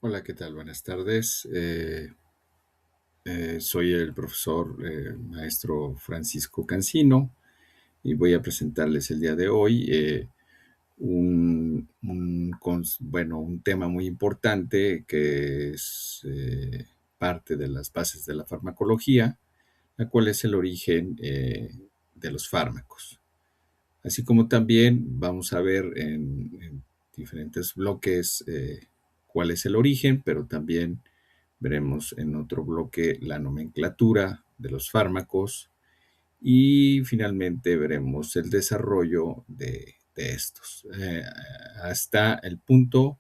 Hola, ¿qué tal? Buenas tardes. Soy el profesor maestro Francisco Cancino y voy a presentarles el día de hoy un tema muy importante que es parte de las bases de la farmacología, la cual es el origen de los fármacos. Así como también vamos a ver en diferentes bloques cuál es el origen, pero también veremos en otro bloque la nomenclatura de los fármacos y finalmente veremos el desarrollo de estos, hasta el punto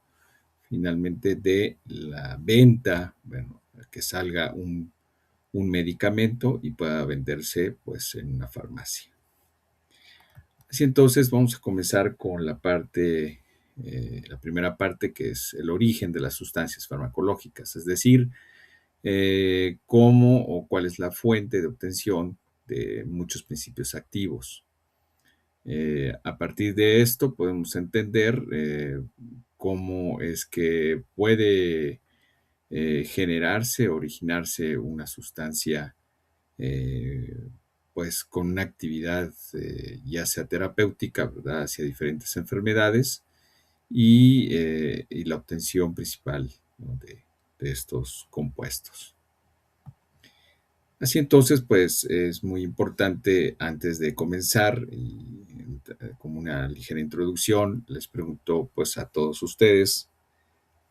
finalmente de la venta, bueno, que salga un medicamento y pueda venderse pues en una farmacia. Así entonces vamos a comenzar con la primera parte, que es el origen de las sustancias farmacológicas, es decir, cómo o cuál es la fuente de obtención de muchos principios activos. A partir de esto podemos entender cómo es que puede generarse, originarse una sustancia eh, pues con una actividad ya sea terapéutica, ¿verdad?, hacia diferentes enfermedades y la obtención principal, ¿no?, de estos compuestos. Así entonces, pues es muy importante antes de comenzar y como una ligera introducción, les pregunto pues a todos ustedes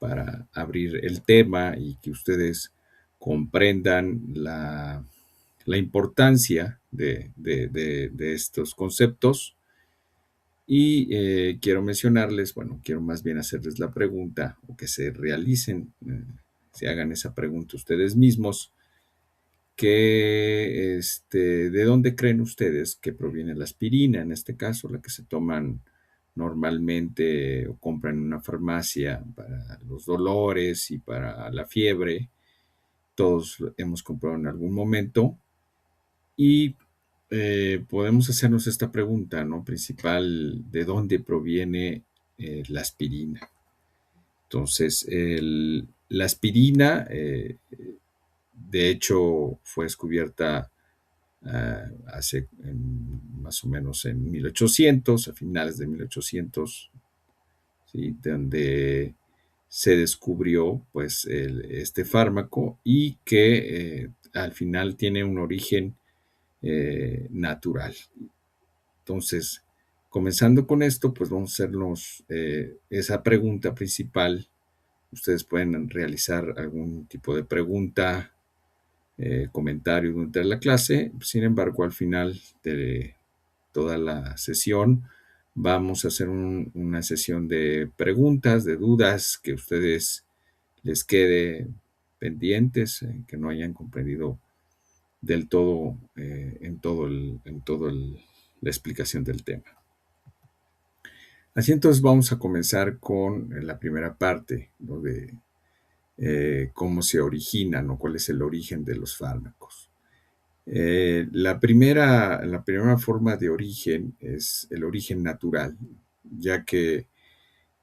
para abrir el tema y que ustedes comprendan la importancia de estos conceptos. Y quiero mencionarles, bueno, quiero más bien hacerles la pregunta o que se realicen, se hagan esa pregunta ustedes mismos, ¿de dónde creen ustedes que proviene la aspirina? En este caso, la que se toman normalmente o compran en una farmacia para los dolores y para la fiebre. Todos hemos comprado en algún momento y podemos hacernos esta pregunta, ¿no? Principal, ¿de dónde proviene la aspirina? Entonces, la aspirina, de hecho, fue descubierta más o menos en 1800, a finales de 1800, ¿sí?, donde se descubrió pues este fármaco y que al final tiene un origen natural. Entonces, comenzando con esto, pues vamos a hacernos esa pregunta principal. Ustedes pueden realizar algún tipo de pregunta, comentario durante la clase. Sin embargo, al final de toda la sesión, vamos a hacer una sesión de preguntas, de dudas que a ustedes les quede pendientes, que no hayan comprendido del todo, la explicación del tema. Así entonces vamos a comenzar con la primera parte, ¿no?, de cómo se originan o cuál es el origen de los fármacos. La primera forma de origen es el origen natural, ya que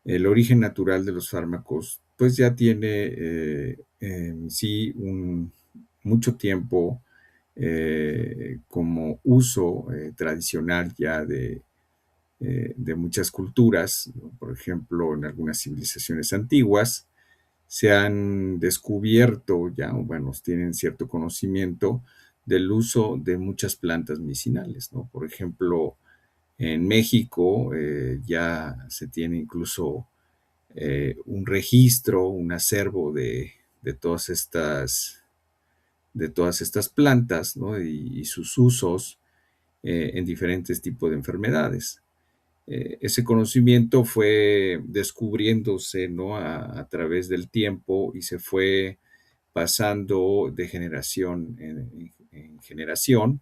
el origen natural de los fármacos pues ya tiene en sí mucho tiempo como uso tradicional ya de muchas culturas, ¿no? Por ejemplo, en algunas civilizaciones antiguas se han descubierto ya, o bueno, tienen cierto conocimiento del uso de muchas plantas medicinales, ¿no? Por ejemplo, en México ya se tiene incluso un registro, un acervo de todas estas plantas, ¿no?, y sus usos en diferentes tipos de enfermedades. Ese conocimiento fue descubriéndose, ¿no?, a través del tiempo y se fue pasando de generación en generación,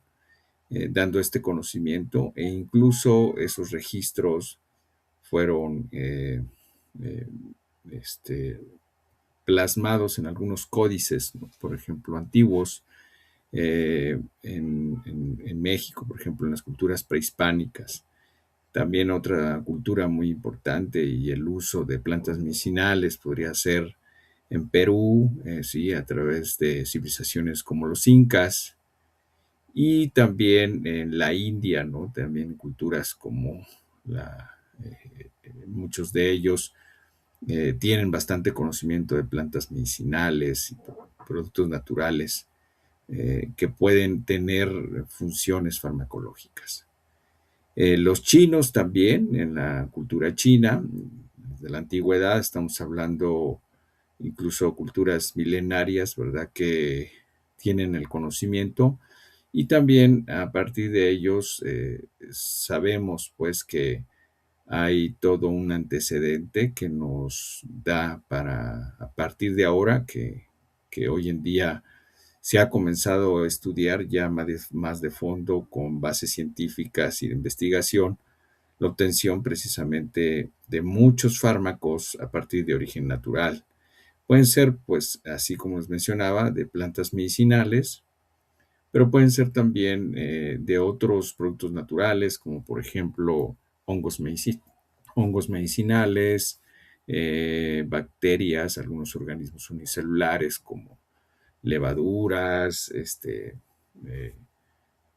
dando este conocimiento, e incluso esos registros fueron eh, este, plasmados en algunos códices, ¿no?, por ejemplo, antiguos, en México, por ejemplo, en las culturas prehispánicas. También otra cultura muy importante y el uso de plantas medicinales podría ser en Perú, sí, a través de civilizaciones como los incas, y también en la India, ¿no? También culturas como muchos de ellos tienen bastante conocimiento de plantas medicinales y productos naturales que pueden tener funciones farmacológicas. Los chinos también, en la cultura china, de la antigüedad, estamos hablando incluso culturas milenarias, ¿verdad? Que tienen el conocimiento y también a partir de ellos sabemos pues que hay todo un antecedente que nos da para, a partir de ahora, que hoy en día se ha comenzado a estudiar ya más de fondo con bases científicas y de investigación, la obtención precisamente de muchos fármacos a partir de origen natural. Pueden ser, pues, así como les mencionaba, de plantas medicinales, pero pueden ser también de otros productos naturales, como por ejemplo hongos, hongos medicinales, bacterias, algunos organismos unicelulares como levaduras, eh,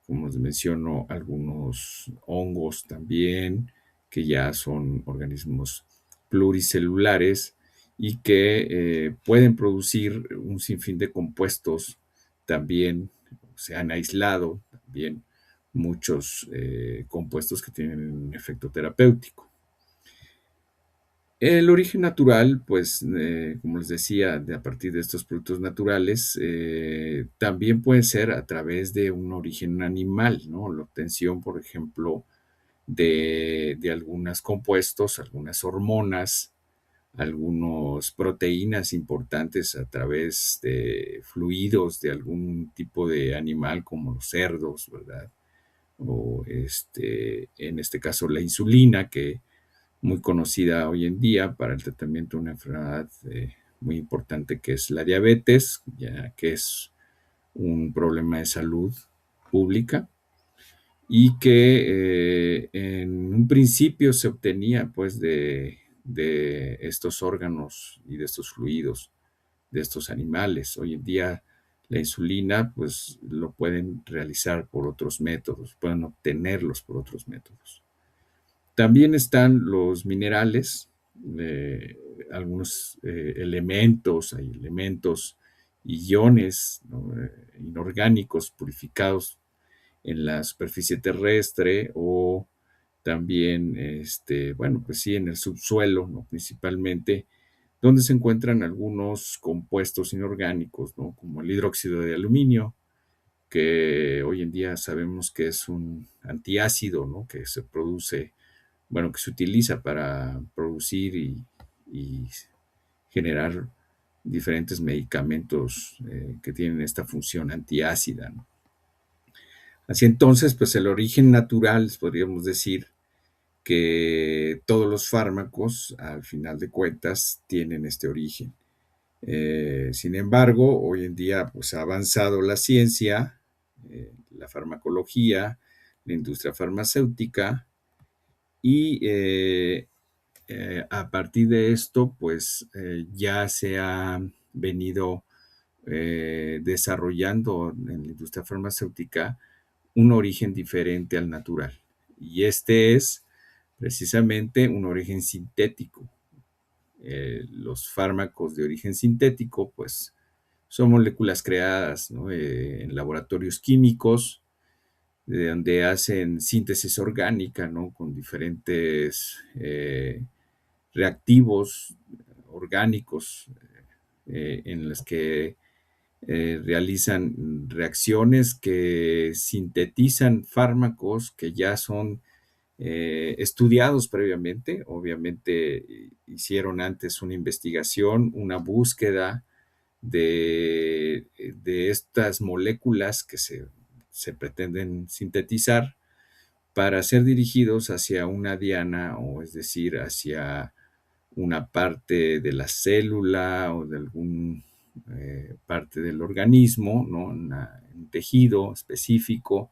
como les menciono, algunos hongos también, que ya son organismos pluricelulares y que pueden producir un sinfín de compuestos también, se han aislado también muchos compuestos que tienen un efecto terapéutico. El origen natural, pues, como les decía, a partir de estos productos naturales, también puede ser a través de un origen animal, ¿no? La obtención, por ejemplo, de algunos compuestos, algunas hormonas, algunas proteínas importantes a través de fluidos de algún tipo de animal, como los cerdos, ¿verdad? O en este caso la insulina, que muy conocida hoy en día para el tratamiento de una enfermedad muy importante que es la diabetes, ya que es un problema de salud pública y que en un principio se obtenía pues de estos órganos y de estos fluidos de estos animales. Hoy en día la insulina pues lo pueden realizar por otros métodos, pueden obtenerlos por otros métodos. También están los minerales, algunos elementos, hay elementos y iones, ¿no? Inorgánicos purificados en la superficie terrestre o también, bueno, pues sí, en el subsuelo, ¿no? Principalmente, donde se encuentran algunos compuestos inorgánicos, ¿no? Como el hidróxido de aluminio, que hoy en día sabemos que es un antiácido, ¿no? Que se produce, bueno, que se utiliza para producir y generar diferentes medicamentos que tienen esta función antiácida, ¿no? Así entonces, pues el origen natural, podríamos decir que todos los fármacos, al final de cuentas, tienen este origen. Sin embargo, hoy en día pues, ha avanzado la ciencia, la farmacología, la industria farmacéutica y a partir de esto, pues ya se ha venido desarrollando en la industria farmacéutica un origen diferente al natural. Y este es precisamente un origen sintético. Los fármacos de origen sintético, pues, son moléculas creadas, ¿no? En laboratorios químicos, de donde hacen síntesis orgánica, ¿no? Con diferentes reactivos orgánicos en los que realizan reacciones que sintetizan fármacos que ya son estudiados previamente. Obviamente hicieron antes una investigación, una búsqueda de estas moléculas que se pretenden sintetizar para ser dirigidos hacia una diana, o es decir, hacia una parte de la célula o de algún parte del organismo, ¿no? Un tejido específico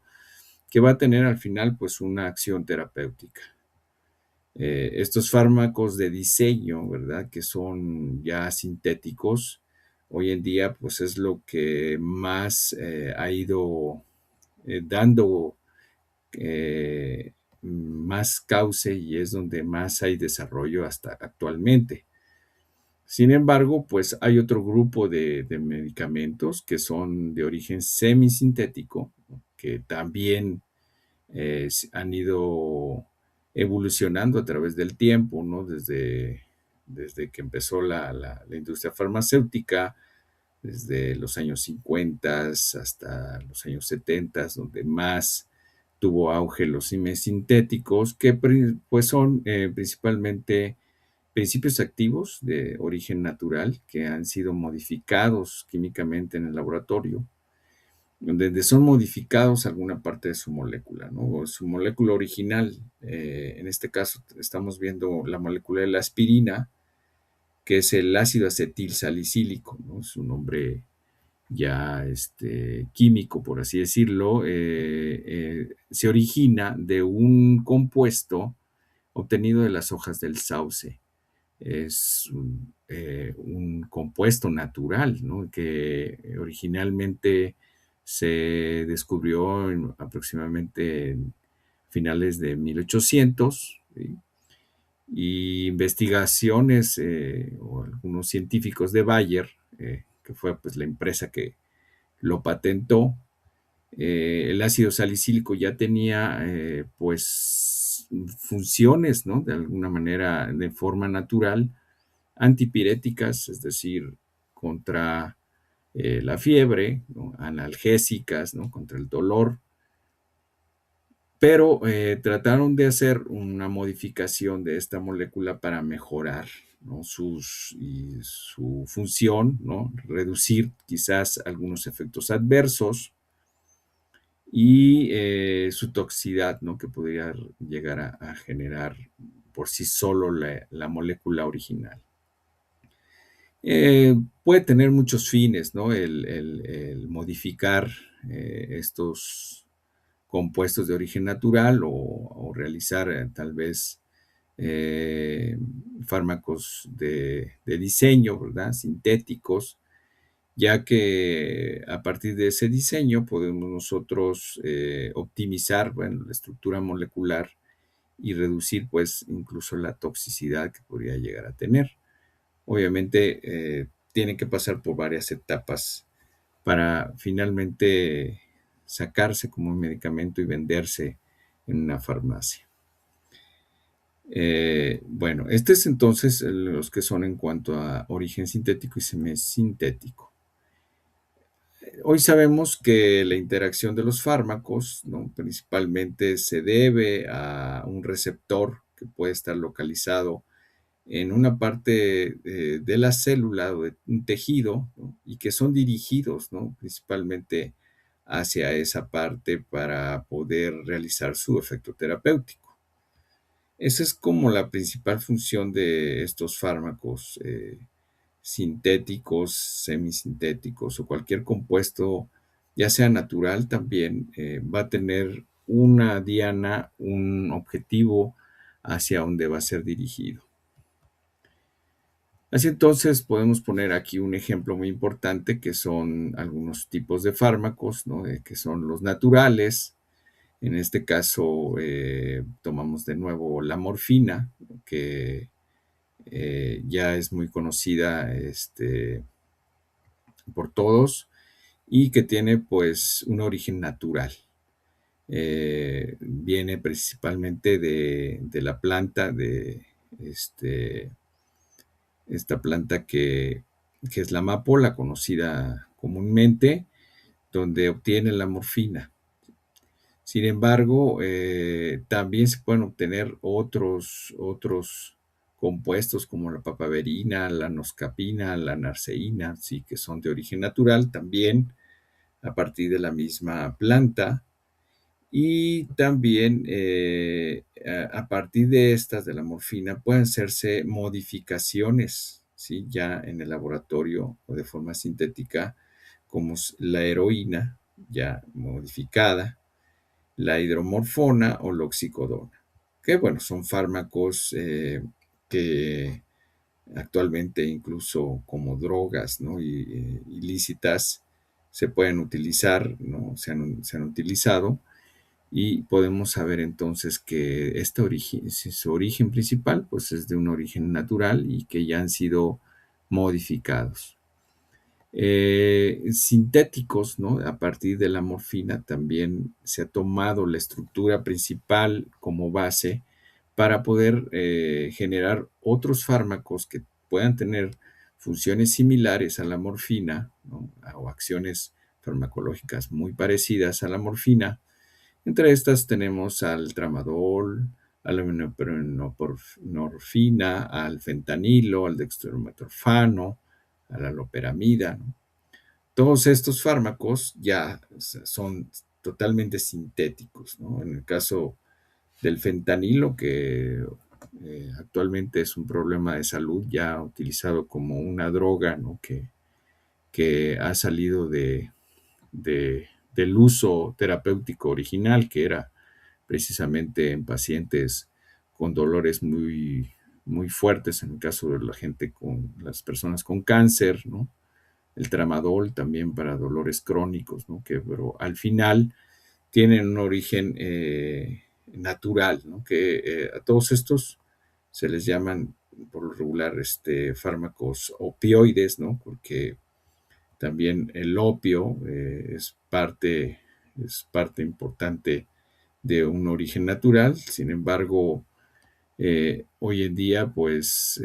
que va a tener al final pues una acción terapéutica. Estos fármacos de diseño, ¿verdad? Que son ya sintéticos, hoy en día pues es lo que más ha ido dando eh, más cauce y es donde más hay desarrollo hasta actualmente. Sin embargo, pues hay otro grupo de medicamentos que son de origen semisintético, ¿no? Que también han ido evolucionando a través del tiempo, ¿no? Desde que empezó la industria farmacéutica, desde los años 50 hasta los años 70, donde más tuvo auge los sintéticos, que pues son principalmente principios activos de origen natural que han sido modificados químicamente en el laboratorio, donde son modificados alguna parte de su molécula, ¿no? O su molécula original. En este caso estamos viendo la molécula de la aspirina, que es el ácido acetil salicílico, ¿no? Su nombre ya químico, por así decirlo, se origina de un compuesto obtenido de las hojas del sauce. Es un compuesto natural, ¿no? Que originalmente se descubrió aproximadamente en finales de 1800, ¿sí? Y investigaciones o algunos científicos de Bayer, que fue pues la empresa que lo patentó, el ácido salicílico ya tenía pues funciones, ¿no? De alguna manera, de forma natural, antipiréticas, es decir, contra la fiebre, ¿no? Analgésicas, ¿no? Contra el dolor, pero trataron de hacer una modificación de esta molécula para mejorar, ¿no? Su función, ¿no? Reducir quizás algunos efectos adversos y su toxicidad, ¿no? Que podría llegar a generar por sí solo la molécula original. Puede tener muchos fines, ¿no? El modificar estos compuestos de origen natural o realizar tal vez eh, fármacos de diseño, ¿verdad? Sintéticos, ya que a partir de ese diseño podemos nosotros optimizar, bueno, la estructura molecular y reducir pues incluso la toxicidad que podría llegar a tener. Obviamente tiene que pasar por varias etapas para finalmente sacarse como un medicamento y venderse en una farmacia. Bueno, este es entonces los que son en cuanto a origen sintético y semisintético. Hoy sabemos que la interacción de los fármacos, ¿no? Principalmente se debe a un receptor que puede estar localizado en una parte de la célula o de un tejido, ¿no? Y que son dirigidos, ¿no? Principalmente hacia esa parte para poder realizar su efecto terapéutico. Esa es como la principal función de estos fármacos sintéticos, semisintéticos o cualquier compuesto, ya sea natural también, va a tener una diana, un objetivo hacia donde va a ser dirigido. Así entonces podemos poner aquí un ejemplo muy importante que son algunos tipos de fármacos, ¿no? Que son los naturales. En este caso tomamos de nuevo la morfina, que ya es muy conocida por todos y que tiene pues un origen natural. Viene principalmente de la planta de esta planta que es la amapola, conocida comúnmente, donde obtiene la morfina. Sin embargo, también se pueden obtener otros compuestos como la papaverina, la noscapina, la narceína, sí, que son de origen natural también a partir de la misma planta. Y también a partir de estas, de la morfina, pueden hacerse modificaciones, ¿sí? Ya en el laboratorio o de forma sintética, como la heroína, ya modificada, la hidromorfona o la oxicodona. que bueno, son fármacos que actualmente incluso como drogas, ¿no? Ilícitas se pueden utilizar, ¿no? Se han utilizado y podemos saber entonces que este origen, su origen principal, pues es de un origen natural y que ya han sido modificados. Sintéticos, ¿no? A partir de la morfina también se ha tomado la estructura principal como base para poder generar otros fármacos que puedan tener funciones similares a la morfina, ¿no? O acciones farmacológicas muy parecidas a la morfina. Entre estas tenemos al tramadol, a la norfina, al fentanilo, al dextrometorfano, a la loperamida, ¿no? Todos estos fármacos ya son totalmente sintéticos, ¿no? En el caso del fentanilo, que actualmente es un problema de salud ya utilizado como una droga, ¿no? Que ha salido del uso terapéutico original, que era precisamente en pacientes con dolores muy, muy fuertes, en el caso de la gente con las personas con cáncer, ¿no? El tramadol también para dolores crónicos, ¿no? Que pero al final tienen un origen natural, ¿no? Que a todos estos se les llaman por lo regular fármacos opioides, ¿no? Porque también el opio es parte importante de un origen natural. Sin embargo, hoy en día, pues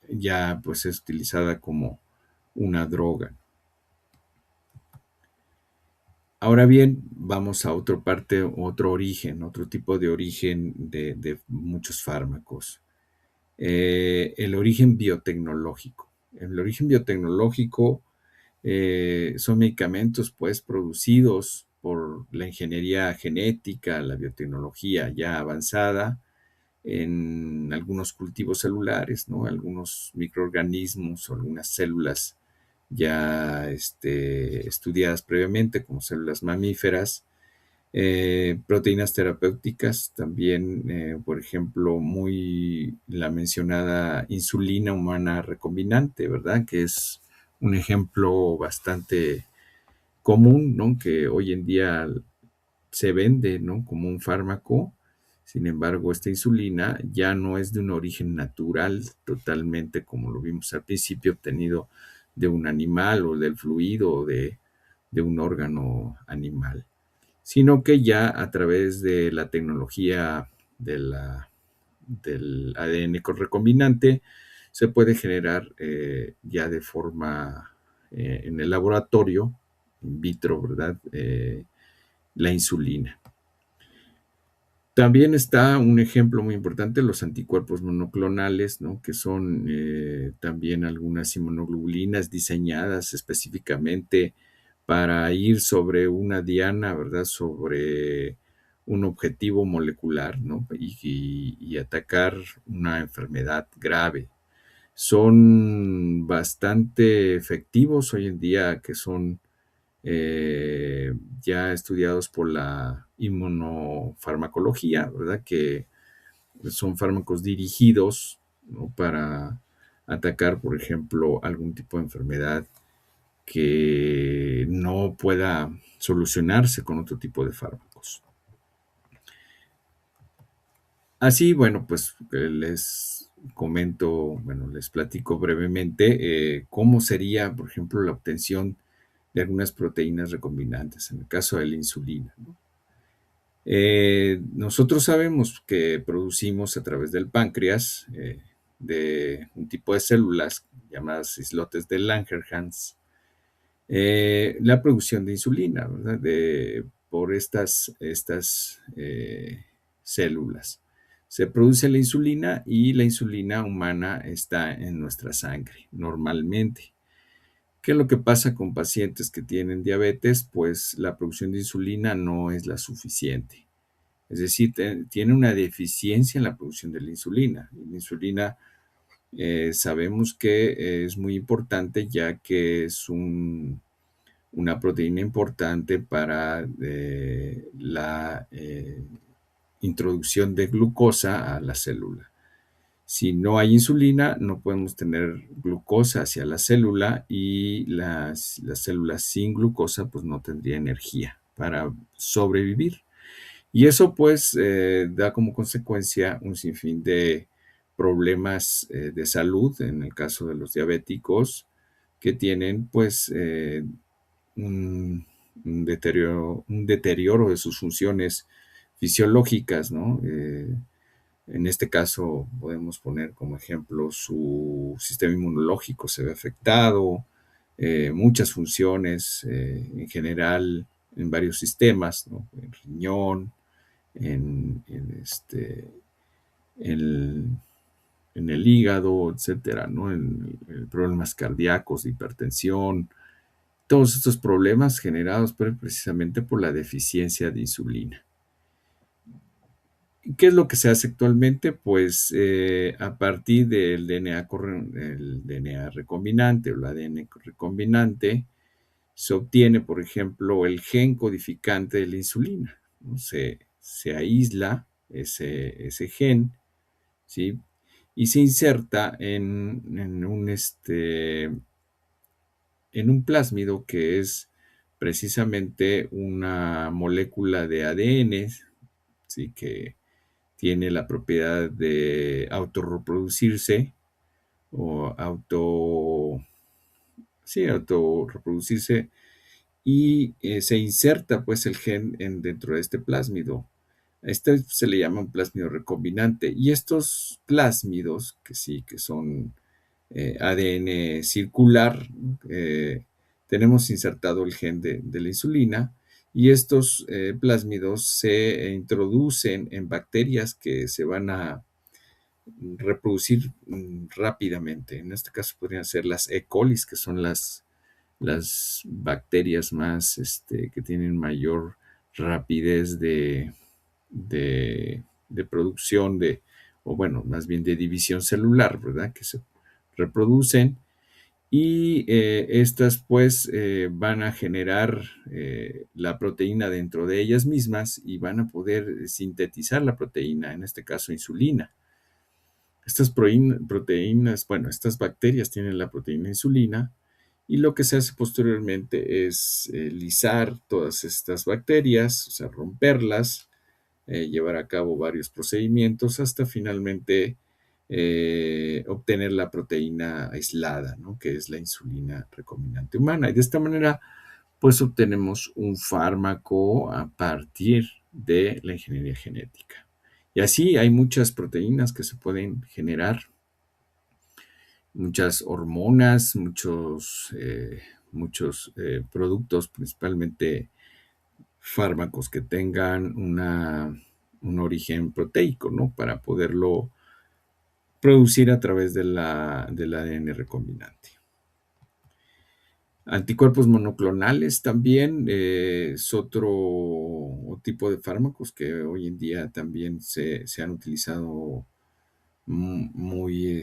ya pues es utilizada como una droga. Ahora bien, vamos a otra parte, otro origen, otro tipo de origen de muchos fármacos. El origen biotecnológico. El origen biotecnológico son medicamentos pues producidos por la ingeniería genética, la biotecnología ya avanzada en algunos cultivos celulares, ¿no? Algunos microorganismos o algunas células ya estudiadas previamente como células mamíferas, proteínas terapéuticas, también, por ejemplo, muy la mencionada insulina humana recombinante, ¿verdad? Que es un ejemplo bastante común, ¿no? Que hoy en día se vende, ¿no? Como un fármaco. Sin embargo, esta insulina ya no es de un origen natural totalmente como lo vimos al principio, obtenido de un animal o del fluido o de un órgano animal, sino que ya a través de la tecnología del ADN recombinante se puede generar ya de forma en el laboratorio, in vitro, ¿verdad? La insulina. También está un ejemplo muy importante, los anticuerpos monoclonales, ¿no? Que son también algunas inmunoglobulinas diseñadas específicamente para ir sobre una diana, ¿verdad? Sobre un objetivo molecular, ¿no? Y atacar una enfermedad grave. Son bastante efectivos hoy en día, que son eh, ya estudiados por la inmunofarmacología, ¿verdad? Que son fármacos dirigidos, ¿no? Para atacar, por ejemplo, algún tipo de enfermedad que no pueda solucionarse con otro tipo de fármacos. Así, bueno, pues les comento, bueno, les platico brevemente cómo sería, por ejemplo, la obtención de algunas proteínas recombinantes, en el caso de la insulina, ¿no? Nosotros sabemos que producimos a través del páncreas de un tipo de células llamadas islotes de Langerhans la producción de insulina, ¿verdad? Por estas células. Se produce la insulina y la insulina humana está en nuestra sangre normalmente. ¿Qué es lo que pasa con pacientes que tienen diabetes? Pues la producción de insulina no es la suficiente. Es decir, tiene una deficiencia en la producción de la insulina. La insulina sabemos que es muy importante ya que es una proteína importante para introducción de glucosa a la célula. Si no hay insulina, no podemos tener glucosa hacia la célula y las células sin glucosa pues no tendría energía para sobrevivir. Y eso pues da como consecuencia un sinfín de problemas de salud, en el caso de los diabéticos, que tienen pues un deterioro de sus funciones fisiológicas, ¿no? En este caso podemos poner como ejemplo su sistema inmunológico se ve afectado, muchas funciones en general en varios sistemas, ¿no? El riñón, en, en el hígado, etcétera, ¿no? En problemas cardíacos, hipertensión, todos estos problemas generados precisamente por la deficiencia de insulina. ¿Qué es lo que se hace actualmente? Pues a partir del el DNA recombinante o el ADN recombinante, se obtiene, por ejemplo, el gen codificante de la insulina, ¿no? Se aísla ese gen, ¿sí? Y se inserta en un plásmido que es precisamente una molécula de ADN, ¿sí? Que tiene la propiedad de autorreproducirse o autorreproducirse y se inserta pues el gen dentro de este plásmido. Este se le llama un plásmido recombinante y estos plásmidos, que sí, que son ADN circular, tenemos insertado el gen de la insulina y estos plásmidos se introducen en bacterias que se van a reproducir rápidamente. En este caso podrían ser las E. coli, que son las bacterias más que tienen mayor rapidez de producción o bueno, más bien de división celular, ¿verdad? Que se reproducen y estas pues van a generar la proteína dentro de ellas mismas y van a poder sintetizar la proteína, en este caso insulina. Estas proteínas, bueno, estas bacterias tienen la proteína insulina y lo que se hace posteriormente es lisar todas estas bacterias, o sea, romperlas, llevar a cabo varios procedimientos hasta finalmente obtener la proteína aislada, ¿no? Que es la insulina recombinante humana. Y de esta manera, pues obtenemos un fármaco a partir de la ingeniería genética. Y así hay muchas proteínas que se pueden generar, muchas hormonas, muchos productos, principalmente fármacos que tengan un origen proteico, ¿no? Para poderlo producir a través del ADN recombinante. Anticuerpos monoclonales también es otro tipo de fármacos que hoy en día también se han utilizado muy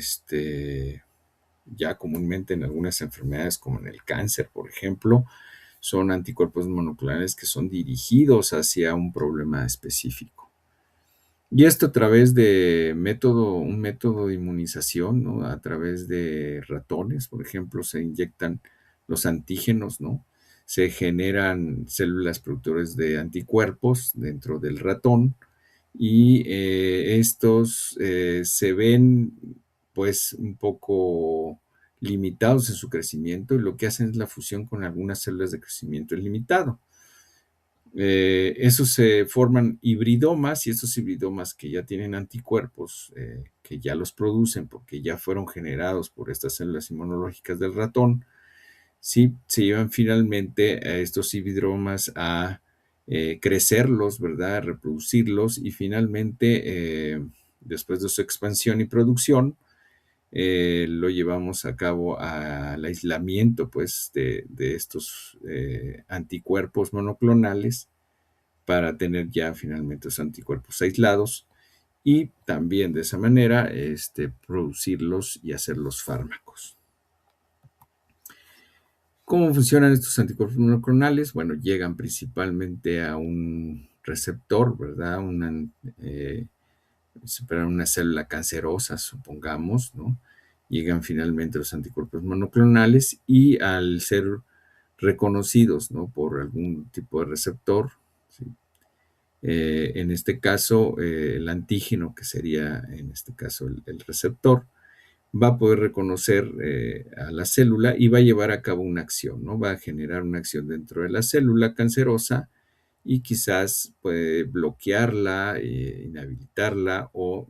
ya comúnmente en algunas enfermedades como en el cáncer, por ejemplo. Son anticuerpos monoclonales que son dirigidos hacia un problema específico. Y esto a través de un método de inmunización, ¿no? A través de ratones, por ejemplo, se inyectan los antígenos, ¿no? Se generan células productoras de anticuerpos dentro del ratón y estos se ven pues un poco limitados en su crecimiento y lo que hacen es la fusión con algunas células de crecimiento ilimitado. Esos se forman hibridomas y estos hibridomas que ya tienen anticuerpos, que ya los producen porque ya fueron generados por estas células inmunológicas del ratón, sí, se llevan finalmente a estos hibridomas a crecerlos, ¿verdad? A reproducirlos y finalmente, después de su expansión y producción, lo llevamos a cabo al aislamiento pues, de estos anticuerpos monoclonales para tener ya finalmente los anticuerpos aislados y también de esa manera producirlos y hacer los fármacos. ¿Cómo funcionan estos anticuerpos monoclonales? Bueno, llegan principalmente a un receptor, ¿verdad? Superar una célula cancerosa, supongamos, ¿no? Llegan finalmente los anticuerpos monoclonales y al ser reconocidos, ¿no? Por algún tipo de receptor, ¿sí? En este caso, el antígeno, que sería en este caso el receptor, va a poder reconocer a la célula y va a llevar a cabo una acción, ¿no? Va a generar una acción dentro de la célula cancerosa y quizás puede bloquearla, inhabilitarla o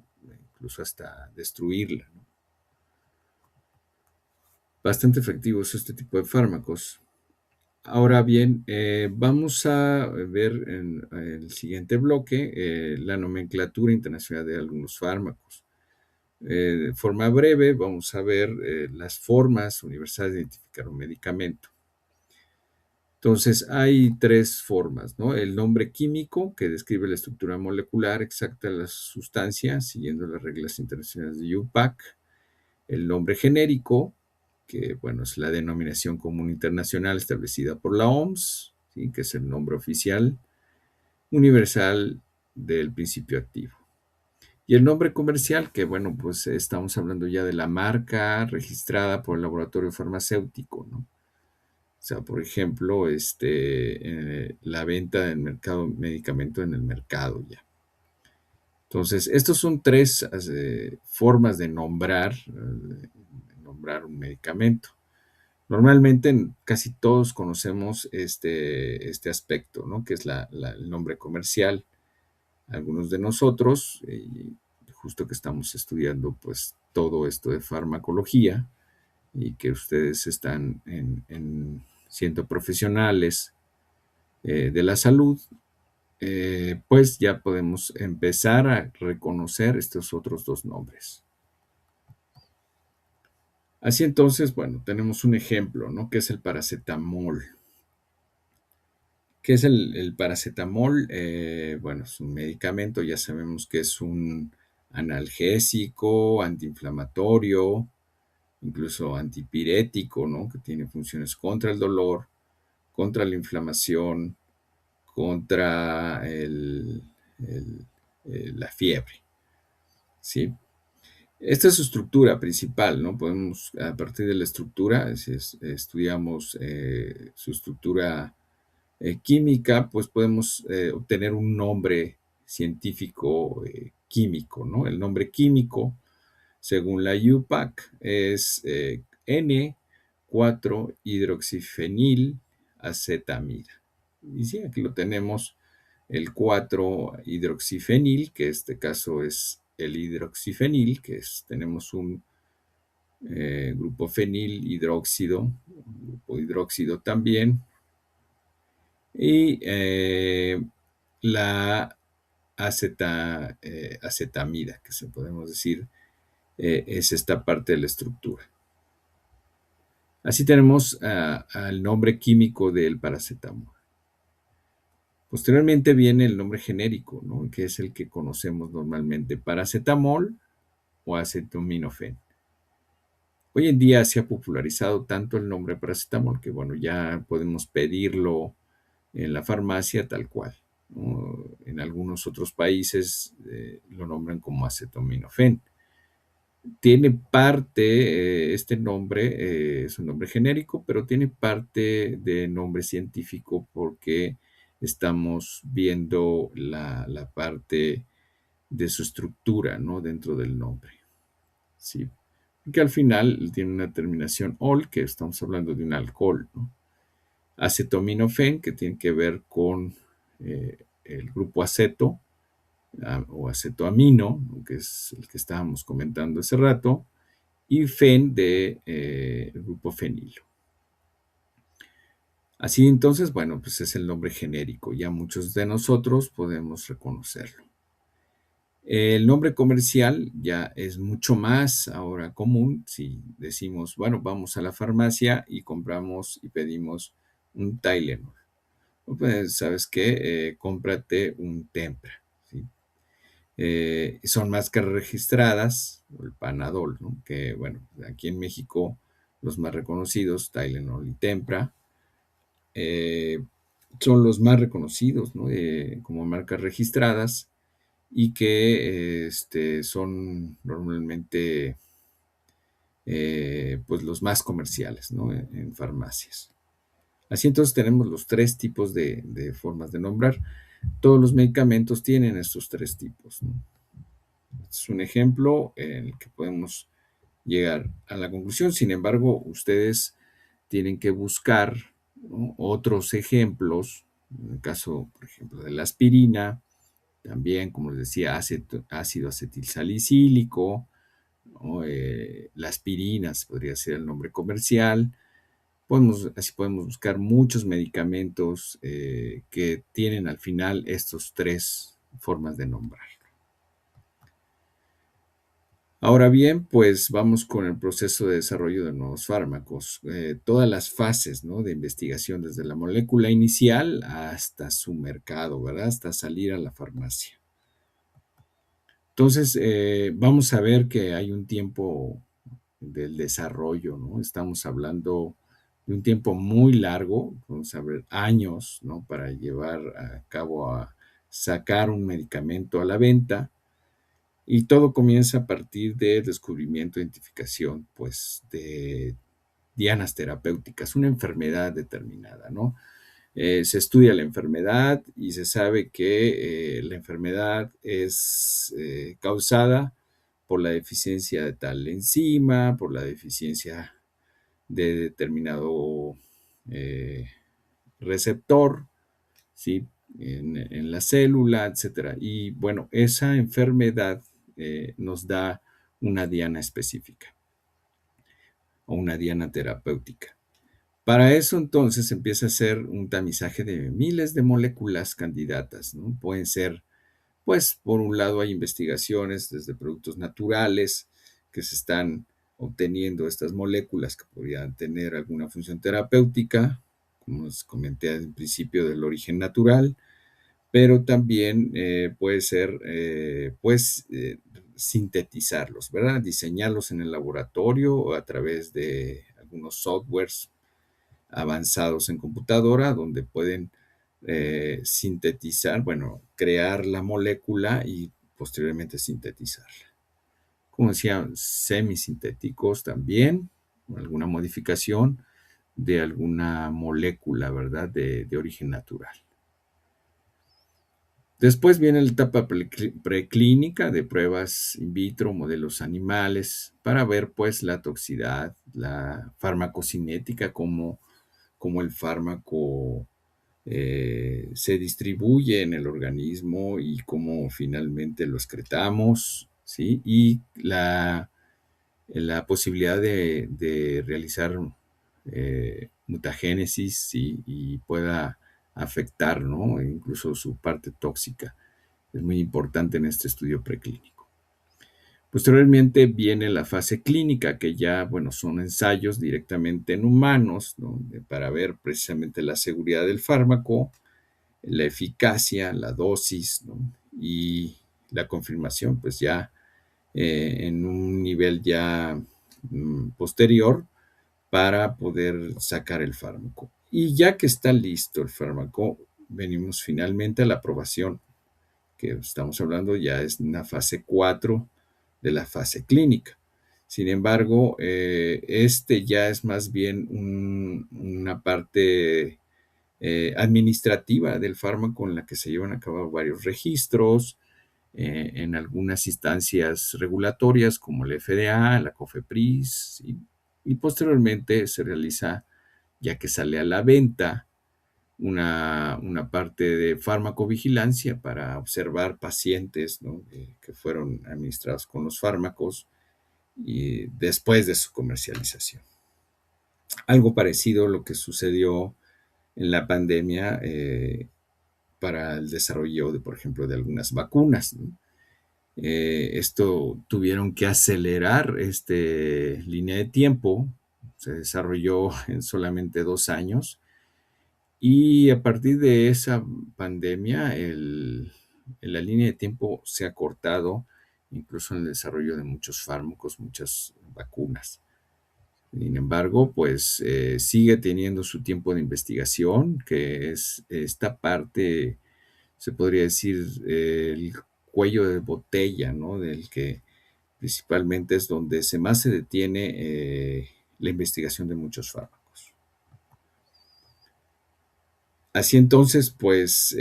incluso hasta destruirla, ¿no? Bastante efectivos este tipo de fármacos. Ahora bien, vamos a ver en el siguiente bloque la nomenclatura internacional de algunos fármacos. De forma breve, vamos a ver las formas universales de identificar un medicamento. Entonces, hay tres formas, ¿no? El nombre químico, que describe la estructura molecular exacta de la sustancia, siguiendo las reglas internacionales de UPAC. El nombre genérico, que, bueno, es la denominación común internacional establecida por la OMS, ¿sí? Que es el nombre oficial universal del principio activo. Y el nombre comercial, que, bueno, pues estamos hablando ya de la marca registrada por el laboratorio farmacéutico, ¿no? O sea, por ejemplo, la venta del medicamento en el mercado ya. Entonces, estos son tres formas de nombrar un medicamento. Normalmente casi todos conocemos este aspecto, ¿no? Que es el nombre comercial. Algunos de nosotros, justo que estamos estudiando pues todo esto de farmacología y que ustedes están siendo profesionales de la salud, pues ya podemos empezar a reconocer estos otros dos nombres. Así entonces, bueno, tenemos un ejemplo, ¿no? Que es el paracetamol. ¿Qué es el paracetamol? Bueno, es un medicamento, ya sabemos que es un analgésico, antiinflamatorio, incluso antipirético, ¿no? Que tiene funciones contra el dolor, contra la inflamación, contra la fiebre, ¿sí? Esta es su estructura principal, ¿no? Podemos, a partir de la estructura, si estudiamos su estructura química, pues podemos obtener un nombre científico químico, ¿no? El nombre químico, según la UPAC, es N4-hidroxifenil-acetamida. Y sí, aquí lo tenemos, el 4-hidroxifenil, que en este caso es el hidroxifenil, tenemos un grupo fenil hidróxido, un grupo hidróxido también, y la acetamida, que se podemos decir, es esta parte de la estructura. Así tenemos al nombre químico del paracetamol. Posteriormente viene el nombre genérico, ¿no? Que es el que conocemos normalmente, paracetamol o acetaminofén. Hoy en día se ha popularizado tanto el nombre paracetamol que, bueno, ya podemos pedirlo en la farmacia tal cual, ¿no? En algunos otros países lo nombran como acetaminofén. Tiene parte, este nombre es un nombre genérico, pero tiene parte de nombre científico porque estamos viendo la parte de su estructura, ¿no? Dentro del nombre, ¿sí? Que al final tiene una terminación ol, que estamos hablando de un alcohol, ¿no? Acetaminofén, que tiene que ver con el grupo aceto o acetoamino, que es el que estábamos comentando hace rato, y fen de el grupo fenilo. Así entonces, bueno, pues es el nombre genérico, ya muchos de nosotros podemos reconocerlo. El nombre comercial ya es mucho más ahora común si decimos, bueno, vamos a la farmacia y compramos y pedimos un Tylenol. Pues, ¿sabes qué? Cómprate un Tempra, ¿sí? Son máscaras registradas, el Panadol, ¿no? Que, bueno, aquí en México los más reconocidos, Tylenol y Tempra. son los más reconocidos, ¿no? Como marcas registradas y que son normalmente pues los más comerciales, ¿no? En farmacias. Así entonces tenemos los tres tipos de formas de nombrar. Todos los medicamentos tienen estos tres tipos, ¿no? Este es un ejemplo en el que podemos llegar a la conclusión. Sin embargo, ustedes tienen que buscar, ¿no?, otros ejemplos. En el caso, por ejemplo, de la aspirina, también, como les decía, ácido acetilsalicílico, ¿no? La aspirina podría ser el nombre comercial. Así podemos buscar muchos medicamentos que tienen al final estas tres formas de nombrar. Ahora bien, pues vamos con el proceso de desarrollo de nuevos fármacos. Todas las fases, ¿no?, de investigación, desde la molécula inicial hasta su mercado, ¿verdad? Hasta salir a la farmacia. Entonces, vamos a ver que hay un tiempo del desarrollo, ¿no? Estamos hablando de un tiempo muy largo, vamos a ver años, ¿no?, para llevar a cabo a sacar un medicamento a la venta. Y todo comienza a partir del descubrimiento, identificación, pues, de dianas terapéuticas, una enfermedad determinada, ¿no? Se estudia la enfermedad y se sabe que la enfermedad es causada por la deficiencia de tal enzima, por la deficiencia de determinado eh, receptor, ¿sí?, en la célula, etcétera. Y bueno, esa enfermedad nos da una diana específica o una diana terapéutica. Para eso entonces empieza a hacer un tamizaje de miles de moléculas candidatas, ¿no? Pueden ser, pues, por un lado hay investigaciones desde productos naturales que se están obteniendo estas moléculas que podrían tener alguna función terapéutica, como les comenté al principio, del origen natural, pero también puede ser, pues, sintetizarlos, ¿verdad? Diseñarlos en el laboratorio o a través de algunos softwares avanzados en computadora, donde pueden sintetizar, bueno, crear la molécula y posteriormente sintetizarla. Como decía, semisintéticos también, alguna modificación de alguna molécula, ¿verdad?, de origen natural. Después viene la etapa preclínica de pruebas in vitro, modelos animales, para ver pues la toxicidad, la farmacocinética, cómo el fármaco se distribuye en el organismo y cómo finalmente lo excretamos, ¿sí? Y la posibilidad de realizar mutagénesis, ¿sí?, y pueda afectar, ¿no?, incluso su parte tóxica. Es muy importante en este estudio preclínico. Posteriormente viene la fase clínica, que ya, bueno, son ensayos directamente en humanos, ¿no?, para ver precisamente la seguridad del fármaco, la eficacia, la dosis, ¿no?, y la confirmación, pues ya en un nivel ya posterior para poder sacar el fármaco. Y ya que está listo el fármaco, venimos finalmente a la aprobación, que estamos hablando ya es una fase 4 de la fase clínica. Sin embargo, ya es más bien una parte administrativa del fármaco en la que se llevan a cabo varios registros en algunas instancias regulatorias como el FDA, la COFEPRIS, y posteriormente se realiza, ya que sale a la venta, una parte de farmacovigilancia para observar pacientes, ¿no?, que fueron administrados con los fármacos y después de su comercialización. Algo parecido a lo que sucedió en la pandemia para el desarrollo de, por ejemplo, de algunas vacunas, ¿no? Esto tuvieron que acelerar línea de tiempo, se desarrolló en solamente 2 años y a partir de esa pandemia la línea de tiempo se ha cortado, incluso en el desarrollo de muchos fármacos, muchas vacunas. Sin embargo, pues sigue teniendo su tiempo de investigación, que es esta parte, se podría decir, el cuello de botella, ¿no? Del que principalmente es donde más se detiene la investigación de muchos fármacos. Así entonces, pues,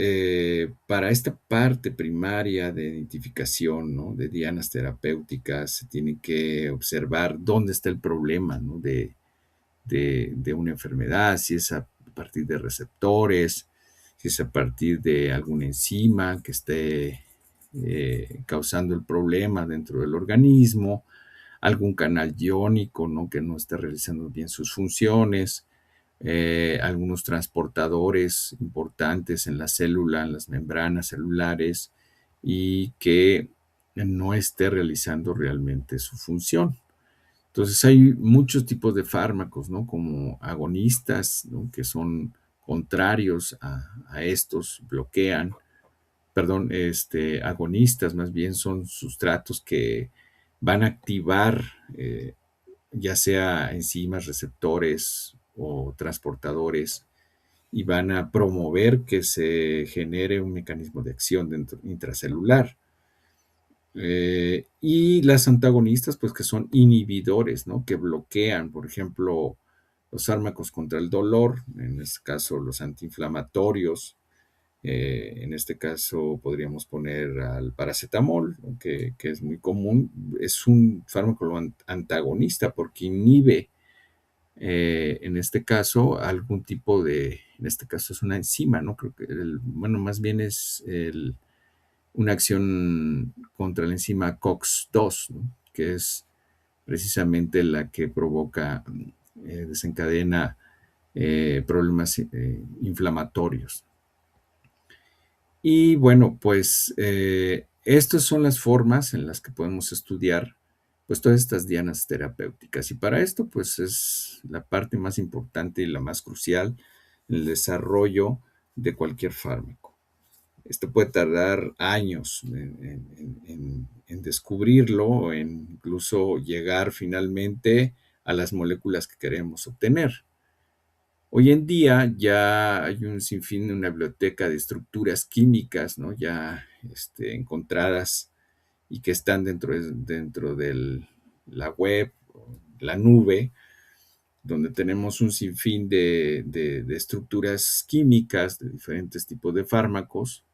para esta parte primaria de identificación, ¿no? De dianas terapéuticas, se tiene que observar dónde está el problema, ¿no? De una enfermedad, si es a partir de receptores, si es a partir de alguna enzima que esté causando el problema dentro del organismo, algún canal iónico, ¿no? Que no esté realizando bien sus funciones, algunos transportadores importantes en la célula, en las membranas celulares, y que no esté realizando realmente su función. Entonces hay muchos tipos de fármacos, ¿no? Como agonistas, ¿no? Que son contrarios a estos, bloquean, perdón, agonistas más bien son sustratos que van a activar ya sea enzimas, receptores o transportadores, y van a promover que se genere un mecanismo de acción intracelular. Y las antagonistas, pues que son inhibidores, ¿no? Que bloquean, por ejemplo, los fármacos contra el dolor, en este caso los antiinflamatorios, en este caso podríamos poner al paracetamol, ¿no? Que es muy común, es un fármaco antagonista porque inhibe, en este caso, algún tipo en este caso es una enzima, ¿no? Creo que, bueno, más bien es una acción contra la enzima COX-2, ¿no? Que es precisamente la que provoca, desencadena problemas inflamatorios. Y bueno, pues estas son las formas en las que podemos estudiar pues todas estas dianas terapéuticas. Y para esto pues es la parte más importante y la más crucial en el desarrollo de cualquier fármaco. Esto puede tardar años en descubrirlo o en incluso llegar finalmente a las moléculas que queremos obtener. Hoy en día ya hay un sinfín, una biblioteca de estructuras químicas, ¿no? Ya encontradas y que están dentro de la web, la nube, donde tenemos un sinfín de estructuras químicas de diferentes tipos de fármacos,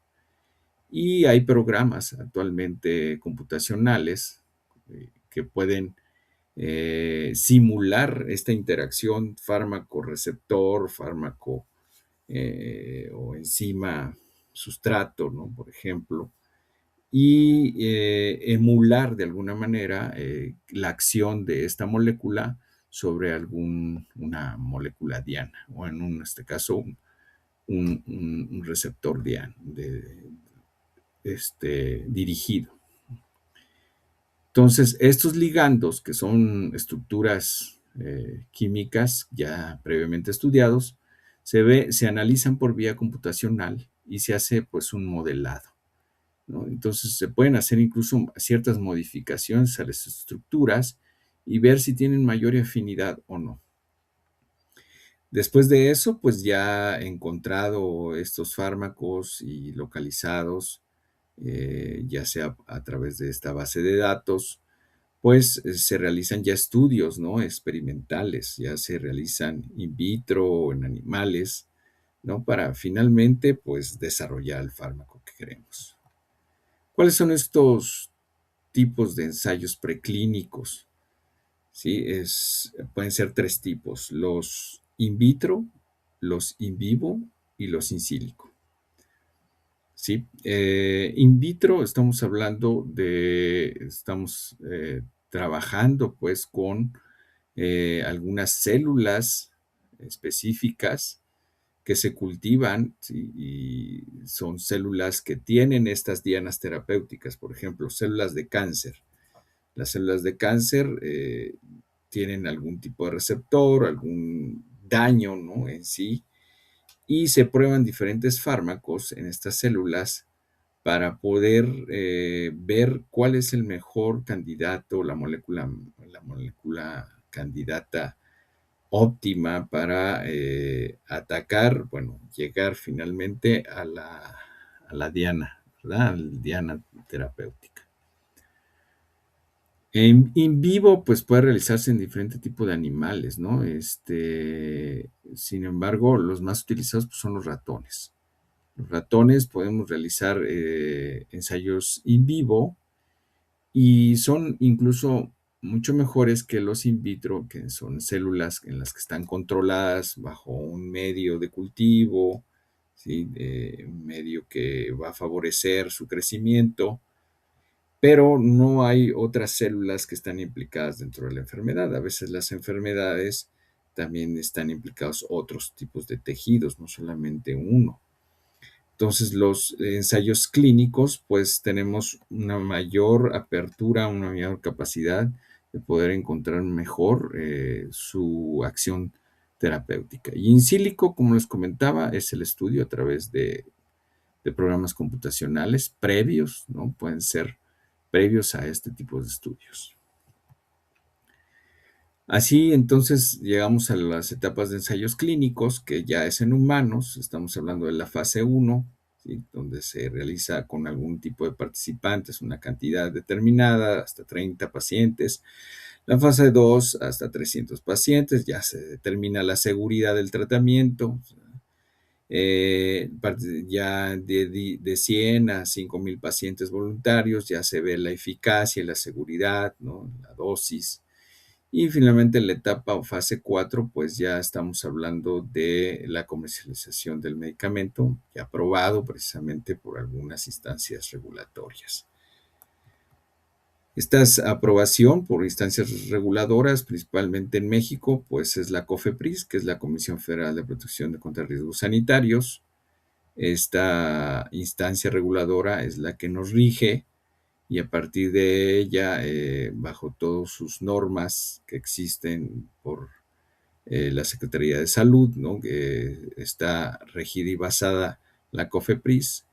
y hay programas actualmente computacionales que pueden simular esta interacción fármaco-receptor, fármaco o enzima sustrato, ¿no? Por ejemplo, y emular de alguna manera la acción de esta molécula sobre una molécula diana, o en este caso un receptor diana dirigido. Entonces, estos ligandos, que son estructuras químicas ya previamente estudiados, se analizan por vía computacional y se hace pues un modelado, ¿no? Entonces se pueden hacer incluso ciertas modificaciones a las estructuras y ver si tienen mayor afinidad o no. Después de eso, pues ya encontrado estos fármacos y localizados, ya sea a través de esta base de datos, pues se realizan ya estudios, ¿no? Experimentales, ya se realizan in vitro o en animales, ¿no? Para finalmente, pues, desarrollar el fármaco que queremos. ¿Cuáles son estos tipos de ensayos preclínicos? ¿Sí? Pueden ser tres tipos: los in vitro, los in vivo y los in silico. ¿Sí? In vitro estamos hablando estamos trabajando pues con algunas células específicas que se cultivan, ¿sí? Y son células que tienen estas dianas terapéuticas, por ejemplo, células de cáncer. Las células de cáncer tienen algún tipo de receptor, algún daño, ¿no? En sí, y se prueban diferentes fármacos en estas células para poder ver cuál es el mejor candidato, la molécula candidata óptima para atacar, bueno, llegar finalmente a la diana, ¿verdad? A la diana terapéutica. En vivo, pues puede realizarse en diferente tipo de animales, ¿no? Sin embargo, los más utilizados pues, son los ratones. Los ratones podemos realizar ensayos in vivo y son incluso mucho mejores que los in vitro, que son células en las que están controladas bajo un medio de cultivo, ¿sí? Un medio que va a favorecer su crecimiento, pero no hay otras células que están implicadas dentro de la enfermedad. A veces las enfermedades también están implicados otros tipos de tejidos, no solamente uno. Entonces, los ensayos clínicos, pues tenemos una mayor apertura, una mayor capacidad de poder encontrar mejor su acción terapéutica. Y in silico, como les comentaba, es el estudio a través de programas computacionales previos, ¿no? Pueden ser previos a este tipo de estudios. Así, entonces, llegamos a las etapas de ensayos clínicos, que ya es en humanos, estamos hablando de la fase 1, ¿sí? Donde se realiza con algún tipo de participantes, una cantidad determinada, hasta 30 pacientes. La fase 2, hasta 300 pacientes, ya se determina la seguridad del tratamiento. Ya de 100 a 5,000 pacientes voluntarios, ya se ve la eficacia y la seguridad, ¿no? La dosis. Y finalmente en la etapa o fase 4, pues ya estamos hablando de la comercialización del medicamento, ya aprobado precisamente por algunas instancias regulatorias. Esta aprobación por instancias reguladoras, principalmente en México, pues es la COFEPRIS, que es la Comisión Federal de Protección contra Riesgos Sanitarios. Esta instancia reguladora es la que nos rige y a partir de ella, bajo todas sus normas que existen por la Secretaría de Salud, ¿no? Que está regida y basada la COFEPRIS,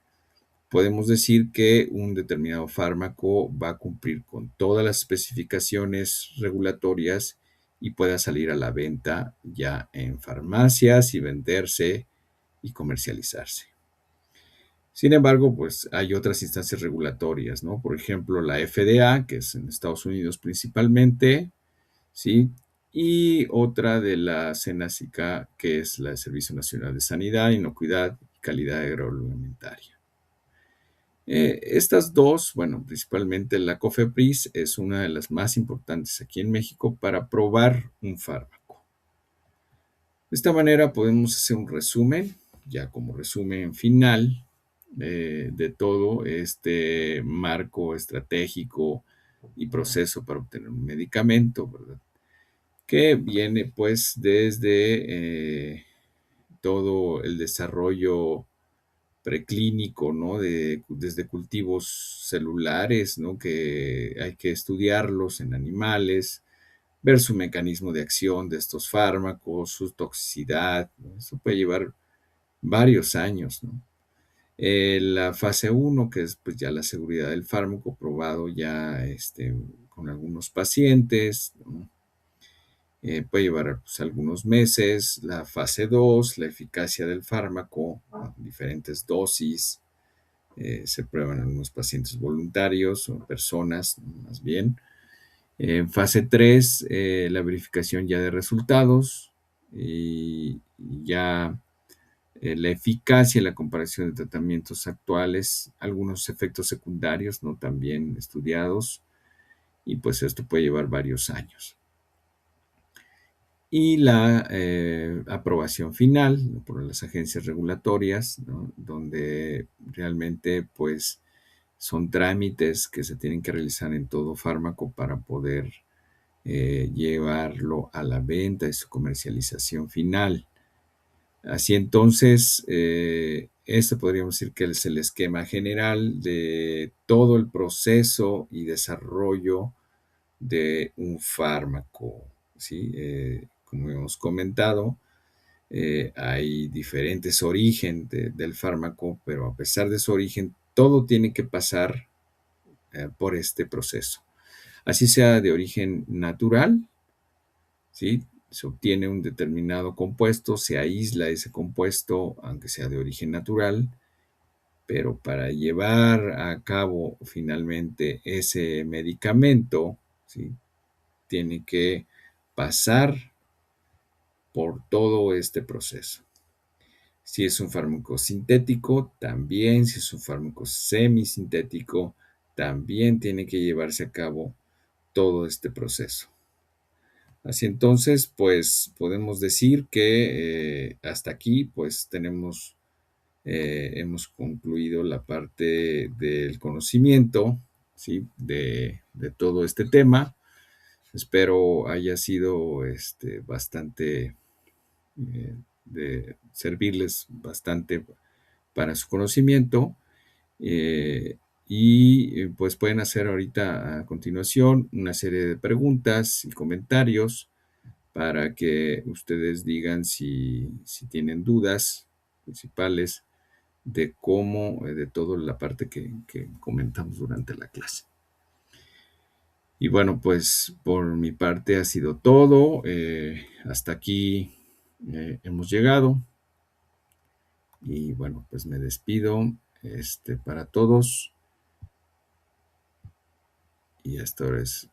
podemos decir que un determinado fármaco va a cumplir con todas las especificaciones regulatorias y pueda salir a la venta ya en farmacias y venderse y comercializarse. Sin embargo, pues hay otras instancias regulatorias, ¿no? Por ejemplo, la FDA, que es en Estados Unidos principalmente, ¿sí? Y otra de la SENASICA, que es la Servicio Nacional de Sanidad, Inocuidad y Calidad Agroalimentaria. Estas dos, bueno, principalmente la COFEPRIS es una de las más importantes aquí en México para probar un fármaco. De esta manera podemos hacer un resumen, ya como resumen final, de todo este marco estratégico y proceso para obtener un medicamento, ¿verdad? Que viene pues desde todo el desarrollo preclínico, ¿no? Desde cultivos celulares, ¿no? Que hay que estudiarlos en animales, ver su mecanismo de acción de estos fármacos, su toxicidad, ¿no? Eso puede llevar varios años, ¿no? La fase 1, que es pues ya la seguridad del fármaco probado ya con algunos pacientes, ¿no? Puede llevar pues, algunos meses. La fase 2, la eficacia del fármaco, ¿no? Diferentes dosis, se prueban en algunos pacientes voluntarios o personas, más bien. En fase 3, la verificación ya de resultados y ya la eficacia y la comparación de tratamientos actuales, algunos efectos secundarios, ¿no? También estudiados, y pues esto puede llevar varios años. Y la aprobación final, ¿no? Por las agencias regulatorias, ¿no? Donde realmente pues son trámites que se tienen que realizar en todo fármaco para poder llevarlo a la venta y su comercialización final. Así entonces, esto podríamos decir que es el esquema general de todo el proceso y desarrollo de un fármaco, ¿sí? Como hemos comentado, hay diferentes orígenes del fármaco, pero a pesar de su origen, todo tiene que pasar por este proceso. Así sea de origen natural, ¿sí? se obtiene un determinado compuesto, se aísla ese compuesto, aunque sea de origen natural, pero para llevar a cabo finalmente ese medicamento, ¿sí? Tiene que pasar por todo este proceso. Si es un fármaco sintético, también; si es un fármaco semisintético, también tiene que llevarse a cabo todo este proceso. Así entonces, pues podemos decir que hasta aquí, pues hemos concluido la parte del conocimiento, ¿sí? De todo este tema. Espero haya sido bastante, de servirles bastante para su conocimiento. Pues pueden hacer ahorita a continuación una serie de preguntas y comentarios para que ustedes digan si tienen dudas principales de cómo, de toda la parte que comentamos durante la clase. Y bueno, pues por mi parte ha sido todo. Hasta aquí hemos llegado. Y bueno, pues me despido para todos. Y hasta ahora es